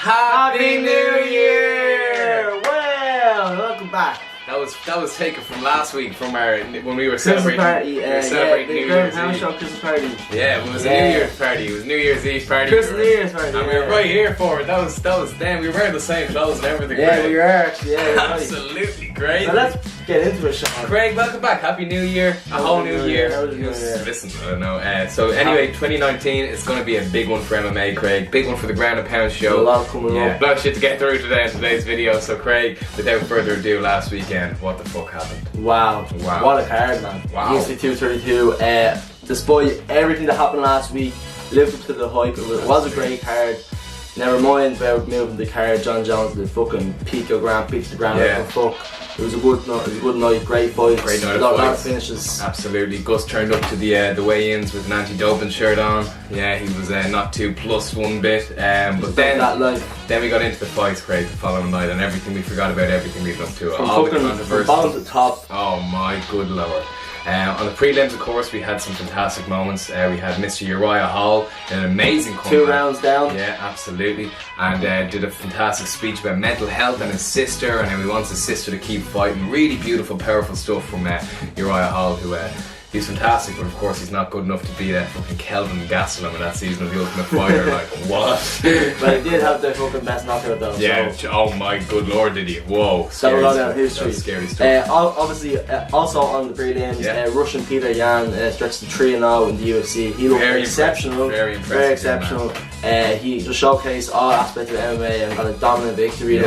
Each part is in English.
Happy New Year! Well, welcome back. That was taken from last week from our when we were Christmas celebrating. party, New Year's Eve. Christmas party. Yeah, it was a New Year's party. It was New Year's Eve party. Christmas New Year's party. And we were right here for it. That was damn. We were wearing the same clothes and everything. Yeah, Craig. we were actually. Yeah, Absolutely great. Now let's get into it, Sean. Craig, welcome back. Happy New Year. A whole new year. Listen, I don't know. So anyway, 2019 is going to be a big one for MMA, Craig. Big one for the Ground and Pound show. A lot coming up. A lot of shit to get through today in today's video. So Craig, without further ado, last weekend, what the fuck happened? Wow. What a card, man. Wow. UFC 232. Despite everything that happened last week, lived up to the hype. It was a great card. Never mind about moving the card. John Jones did fucking peak the ground out for fuck. It was a good night. It was a good night. Great fights. Great night a lot of of finishes. Absolutely. Gus turned up to the weigh-ins with an anti-doping shirt on. Yeah, he was not too plus one bit. But then we got into the fights, Craig, the following night, and everything. We forgot about everything we've up to. All the controversy. From bottom to top. Oh my good lord. On the prelims, of course, we had some fantastic moments. We had Mr. Uriah Hall, an amazing comeback. 2 rounds down. Yeah, absolutely. And did a fantastic speech about mental health and his sister, and how he wants his sister to keep fighting. Really beautiful, powerful stuff from Uriah Hall, who he's fantastic, but of course he's not good enough to beat fucking Kelvin Gastelum in that season of The Ultimate Fighter. Like, what? But he did have the fucking best knockout though. Yeah, so. Oh my good lord, did he? Whoa. So a lot of history. That's scary stuff. Obviously, also on the prelims, Russian Peter Yan stretched to 3-0 in the UFC. He looked exceptional. Very impressive. Very exceptional. He just showcased all aspects of MMA and got a dominant victory.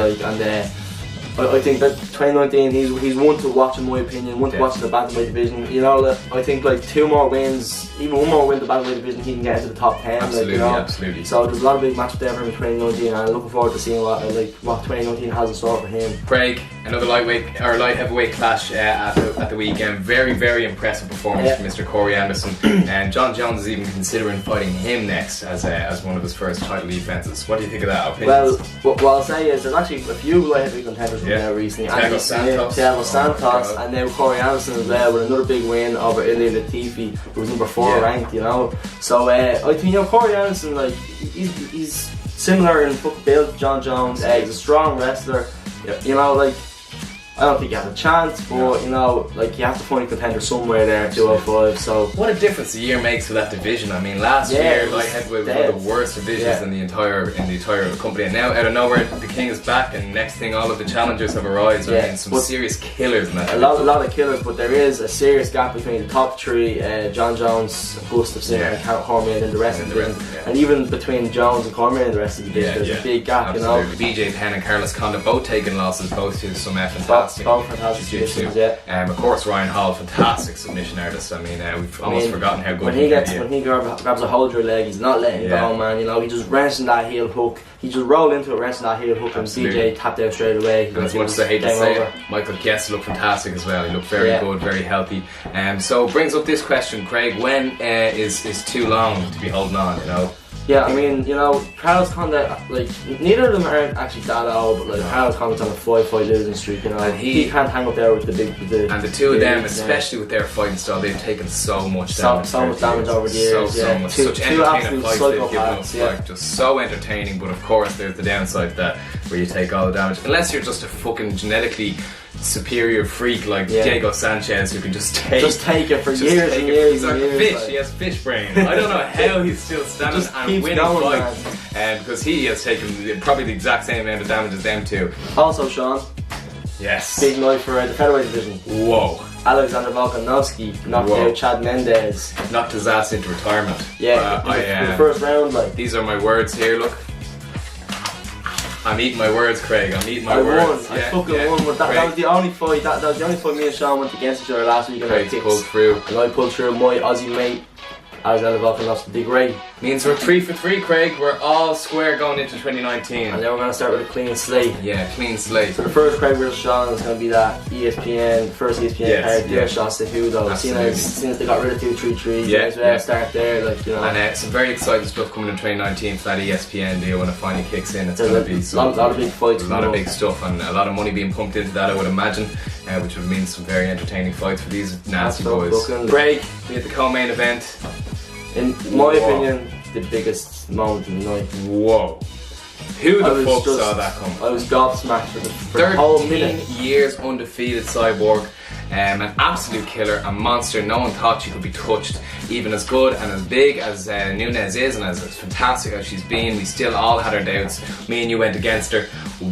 I think that 2019 he's one to watch in my opinion, one to watch in the bantamweight division. You know, I think like 2 more wins, even 1 more win in the bantamweight division, he can get into the top 10. Absolutely, absolutely. So there's a lot of big matches there for him in 2019, and I'm looking forward to seeing what 2019 has in store for him. Craig, another light heavyweight clash at the weekend. Very, very impressive performance from Mr. Corey Anderson, and John Jones is even considering fighting him next as one of his first title defenses. What do you think of that opinion? Well, what I'll say is there's actually a few light heavyweight contenders now recently. Thiago Santos, and now Corey Anderson as well with another big win over Ilia Latifi, who was number 4 ranked. You know, so I think Corey Anderson, like he's similar in build to John Jones. He's a strong wrestler. You know, like I don't think he has a chance, but you know, like you have to find a contender somewhere there, 205. So what a difference a year makes for that division. I mean, last year light heavyweight was one of the worst divisions in the entire company, and now out of nowhere the King is back, and next thing all of the challengers have arisen. I mean, some serious killers in that. A lot of killers, but there is a serious gap between the top 3, John Jones, Gustafsson, and Cormier, and the rest of the division, and even between Jones and Cormier and the rest of the division, there's a big gap. Absolutely. You know, BJ Penn and Carlos Condit both taking losses, both to some fantastic. Both fantastic submissions, of course, Ryan Hall, fantastic submission artist. I mean, we've almost forgotten how good when he grabs a hold of your leg, he's not letting go, man. You know, he just wrenched in that heel hook. He just rolled into it, wrenched in that heel hook, and DJ tapped out straight away. And as much as I hate to say it, Michael Kies looked fantastic as well. He looked very good, very healthy. So brings up this question, Craig: when is too long to be holding on? You know. Yeah, I mean, you know, Carlos Condit, like, neither of them aren't actually that old, but like, Carlos Condit's on a 5-fight losing streak, you know, and he can't hang up there with the big. And the two of them, especially with their fighting style, they've taken so much damage. So much damage over the years. So much. Such entertaining fights they've given us, like, just so entertaining, but of course, there's the downside that where you take all the damage. Unless you're just a fucking genetically superior freak like Diego Sanchez, who can just take it for years and years. He's like a fish. He has fish brain. I don't know how he's still standing and winning fights, because he has taken probably the exact same amount of damage as them two. Also, Sean. Yes. Big night for the featherweight division. Whoa. Alexander Volkanovski knocked out Chad Mendes. Knocked his ass into retirement. Yeah, in the first round. Like, these are my words here. Look. I'm eating my words, Craig. I'm eating my words. I fucking won. But that was the only fight. That was the only fight me and Sean went against each other last week. Craig pulled through. And I pulled through my Aussie mate, Alexander Volkanovski, the great. Means we're 3 for 3, Craig. We're all square going into 2019. And then we're going to start with a clean slate. Yeah, clean slate. So the first Craig vs Sean is going to be that ESPN, first ESPN card, Dear Sean Cejudo. Seeing as they got rid of 233, start there, like, you know. And some very exciting stuff coming in 2019 for that ESPN deal when it finally kicks in. It's going to be a lot of big fights. A lot of big stuff, and a lot of money being pumped into that, I would imagine, which would mean some very entertaining fights for these nasty boys. Craig, we at the co-main event. In my opinion, the biggest moment of the night. Whoa. Who the fuck saw that come? I was gobsmacked for the whole minute. 13 years undefeated Cyborg. An absolute killer, a monster. No one thought she could be touched. Even as good and as big as Nunes is, and as fantastic as she's been, we still all had our doubts. Me and you went against her.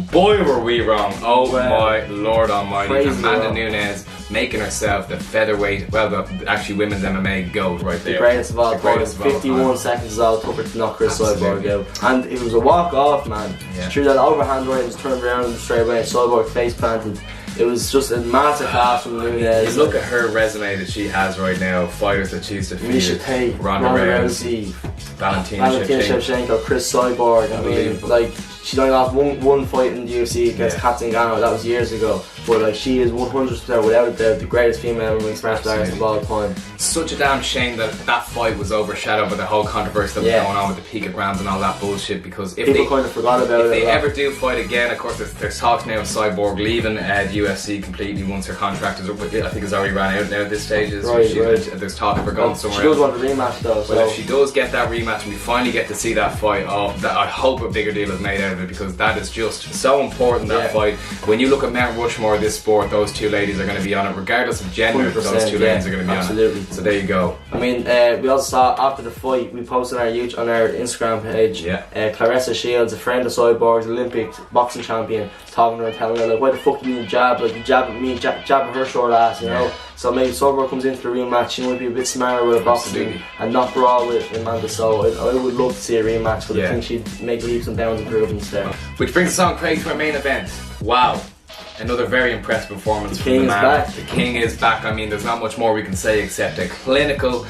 Boy, were we wrong. Oh my Lord Almighty. Crazy Amanda wrong. Nunes making herself the featherweight, well, actually women's MMA goat right there. The greatest of all time. 51 seconds is all it took her to knock Chris Cyborg out. And it was a walk off, man. Yeah. She threw that overhand right, was turned around and straight away, Cyborg face planted. It was just a massive class from Nunes. You look at her resume that she has right now, fighters that she's defeated. Misha Tate, Ronda Rousey, Valentina Shevchenko, Chris Cyborg. I mean, like, she's only lost one fight in the UFC against Kat Zingano. That was years ago. But like, she is 100% without a doubt the greatest female mixed martial artist of all time. Such a damn shame that that fight was overshadowed by the whole controversy that was going on with the picograms and all that bullshit. Because if people kind of forgot about it. If they ever do fight again, of course, there's talks now of Cyborg leaving the UFC completely once her contract is up. I think it's already ran out now at this stage. There's talk of her going somewhere else. She does want a rematch though. Well, if she does get that rematch and we finally get to see that fight, I hope a bigger deal is made out of it, because that is just so important, that fight. When you look at Mount Rushmore of this sport, those two ladies are going to be on it regardless of gender. Those two ladies are going to be on it. So there you go. I mean, we also saw after the fight, we posted on our Instagram page, Clarissa Shields, a friend of Cyborg's, Olympic boxing champion, talking to her, telling her like, why the fuck do you jab? Like, you jab at me, jab at her short ass, you know? So maybe Cyborg comes into the rematch, she might be a bit smarter with her boxing and not brawl with Amanda. So I would love to see a rematch, but I think she'd make leaps and bounds improvements there. Which brings us on, Craig, to our main event. Wow. Another very impressive performance from the man. The King is back. I mean, there's not much more we can say except a clinical,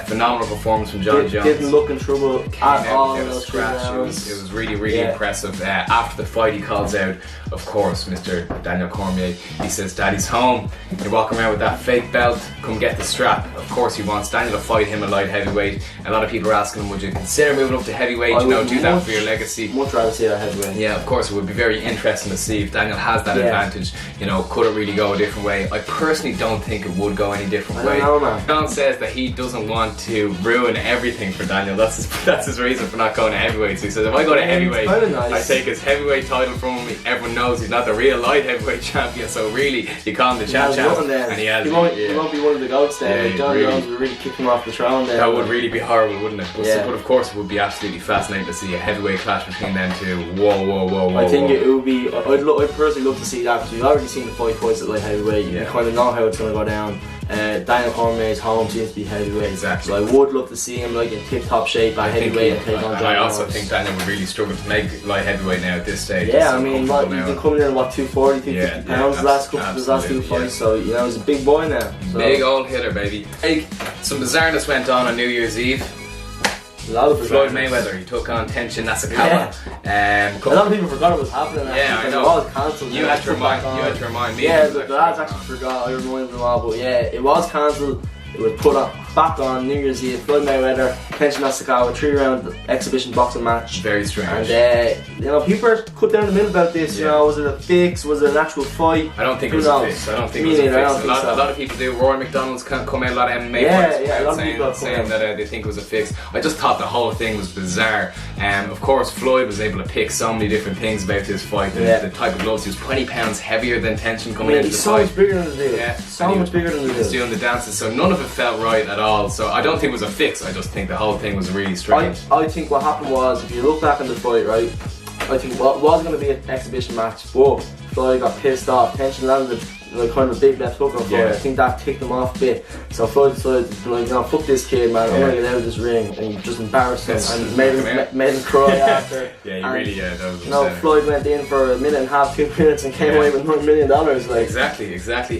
phenomenal performance from John Jones. Didn't look in trouble at all. It was really, really impressive. After the fight, he calls out, of course, Mr. Daniel Cormier. He says, "Daddy's home. You're walking around with that fake belt. Come get the strap." Of course, he wants Daniel to fight him at light heavyweight. A lot of people are asking him, would you consider moving up to heavyweight? Do that for your legacy. Much rather see that heavyweight. Yeah, of course, it would be very interesting to see if Daniel has that advantage. You know, could it really go a different way? I personally don't think it would go any different way. John says that he doesn't want to ruin everything for Daniel. That's his reason for not going to heavyweight. So he says, if I go to heavyweight, I take his heavyweight title from him. Everyone knows he's not the real light heavyweight champion. So really, you call him the champ, and he won't be one of the goats there. Like, John Jones would really kick him off the throne there. That would really be horrible, wouldn't it? But of course, it would be absolutely fascinating to see a heavyweight clash between them two. Whoa. I think it would be. I'd personally love to see that, because we've already seen the fights at light heavyweight. You kind of know how it's going to go down. Daniel Cormier's home seems to be heavyweight. Exactly. So I would love to see him like in tip-top shape at heavyweight and take on John Jones. I also think Daniel would really struggle to make light heavyweight now at this stage. Yeah, I mean, he's been coming in at 240, 250 pounds the last two fights. So you know, he's a big boy now. So. Big old hitter, baby. Hey, some bizarreness went on New Year's Eve. Floyd Mayweather, he took on Tenshin Nasukawa. A lot of people forgot it was happening. I know. It was cancelled. You had to remind me. Yeah, the lads actually forgot. I reminded them all, but yeah, it was cancelled. It was put back on New Year's Eve. Floyd Mayweather, Tenshin Nasukawa, 3-round exhibition boxing match. Very strange. And you know, people are cut down the middle about this. You know, was it a fix? Was it an actual fight? I don't think it was a fix. A lot of people do. Rory McDonald's come out, a lot of MMA fighters saying that they think it was a fix. I just thought the whole thing was bizarre. Of course, Floyd was able to pick so many different things about this fight. The type of gloves. He was 20 pounds heavier than Tenshin coming into the fight. He's so much bigger than the dude. So much bigger than the dude. He was doing the dances, so none of it felt right at all. So I don't think it was a fix. I just think the whole thing was really strange. I think what happened was, if you look back on the fight, right, I think what was going to be an exhibition match, but Floyd got pissed off. Tenshin landed like kind of a big left hook on Floyd. I think that ticked him off a bit. So Floyd decided, like, you know, fuck this kid, man. I'm gonna get out of this ring, and he just embarrassed him and made him cry after. Floyd went in for a minute and a half, 2 minutes, and came away with $9 million. Like. Exactly.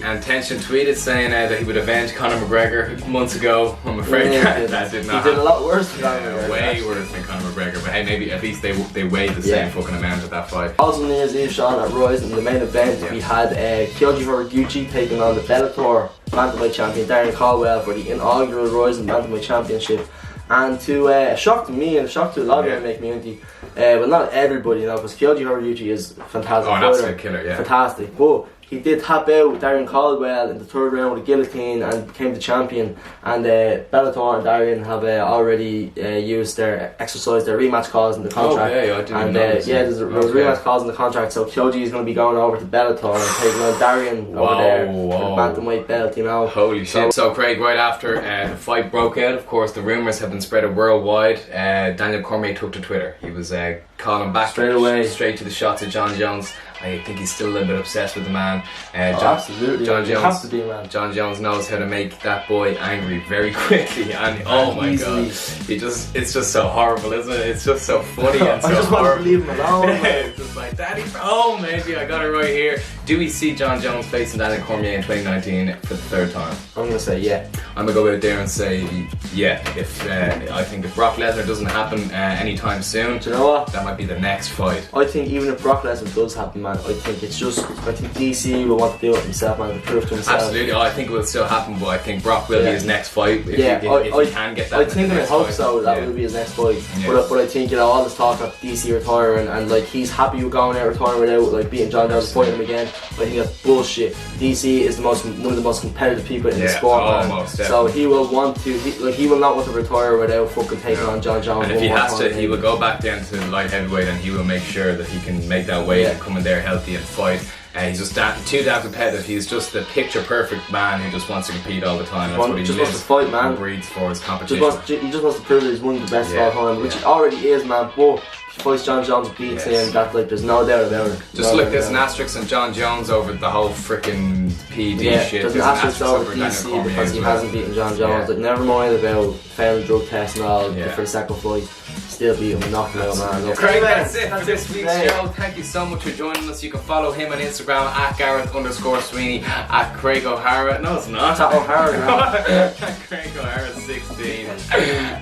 And Tenshin tweeted saying that he would avenge Conor McGregor months ago. I'm afraid that did not. He did a lot worse than Conor McGregor. Way worse than Conor McGregor. But hey, maybe at least they weighed the same fucking amount at that fight. Also, New Year's Eve, Sean, at Roy's in the main event, we had Kyoji Horiguchi taking on the Bellator bantamweight champion Darren Caldwell for the inaugural Roy's bantamweight championship. And to a shock to me and a shock to a lot of the MMA community, but not everybody, you know, because Kyoji Horiguchi is fantastic. An absolute killer, fantastic. But he did tap out Darren Caldwell in the 3rd round with a guillotine and became the champion. And Bellator and Darren have already exercised their rematch clause in the contract. Okay, I didn't know. There's rematch clause in the contract, so Kyoji is going to be going over to Bellator and taking on Darren over there for the bantamweight belt, you know. Holy shit. So Craig, right after the fight broke out, of course, the rumours have been spread worldwide. Daniel Cormier took to Twitter. He was calling back straight to the shots of John Jones. I think he's still a little bit obsessed with the man. Absolutely. John Jones has to be, man. John Jones knows how to make that boy angry very quickly, and oh my god, it's just so horrible, isn't it? It's just so funny and so I just horrible. want to leave him alone. It's just like, Daddy, oh maybe I got it right here. Do we see John Jones facing Daniel Cormier in 2019 for the 3rd time? I'm gonna say yeah. I'm gonna go out there and say yeah. I think if Brock Lesnar doesn't happen anytime soon, do you know what? That might be the next fight. I think even if Brock Lesnar does happen, man, I think DC will want to do it himself, man, to prove to himself. Absolutely, I think it will still happen, but I think Brock will be his next fight. If he can get that. I think and I hope so. That will be his next fight. Yeah. But I think, you know, all this talk of DC retiring and like he's happy with going out retiring without like beating John Jones, fighting him again. I think that's bullshit. DC is one of the most competitive people in the sport, man. So he will want to. He will not want to retire without fucking taking on John Jones. And if he has to, he will go back down to light heavyweight, and he will make sure that he can make that weight and come in there healthy and fight. He's just too damn competitive. He's just the picture perfect man who just wants to compete all the time. That's what he just wants to fight, man. And breeds for his competition. He just wants to prove that he's one of the best of all time, which he already is, man. But if he fights John Jones, beats him, that there's no doubt about it. Just look, there's an asterisk on John Jones over the whole freaking PD shit. There's an asterisk over DC because he hasn't beaten John Jones. Like, never mind about failed drug tests and all for a second fight. Still beat him and knock him out, man. Craig, that's it for this week's show. Thank you so much for joining us. You can follow him on Instagram at Gareth_Sweeney, at Craig O'Hara. No, it's not. It's at O'Hara now. At Craig O'Hara 16.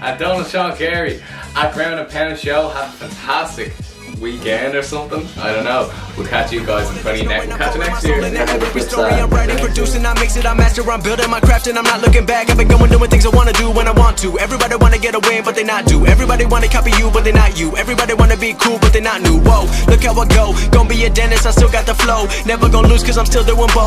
At Donald Sean Carey, at Ground and Pound Show. Have a fantastic weekend or something. I don't know. We'll catch you guys in 20 next. Catch you next year. I'm writing, producing, I mix it, I master, I'm building my craft, and I'm not looking back. I've been going doing things I wanna do when I want to. Everybody wanna get a win, but they not do. Everybody wanna copy you, but they not you. Everybody wanna be cool, but they not new. Whoa, look how I go. Gonna be a dentist, I still got the flow. Never gonna lose, cause I'm still doing both.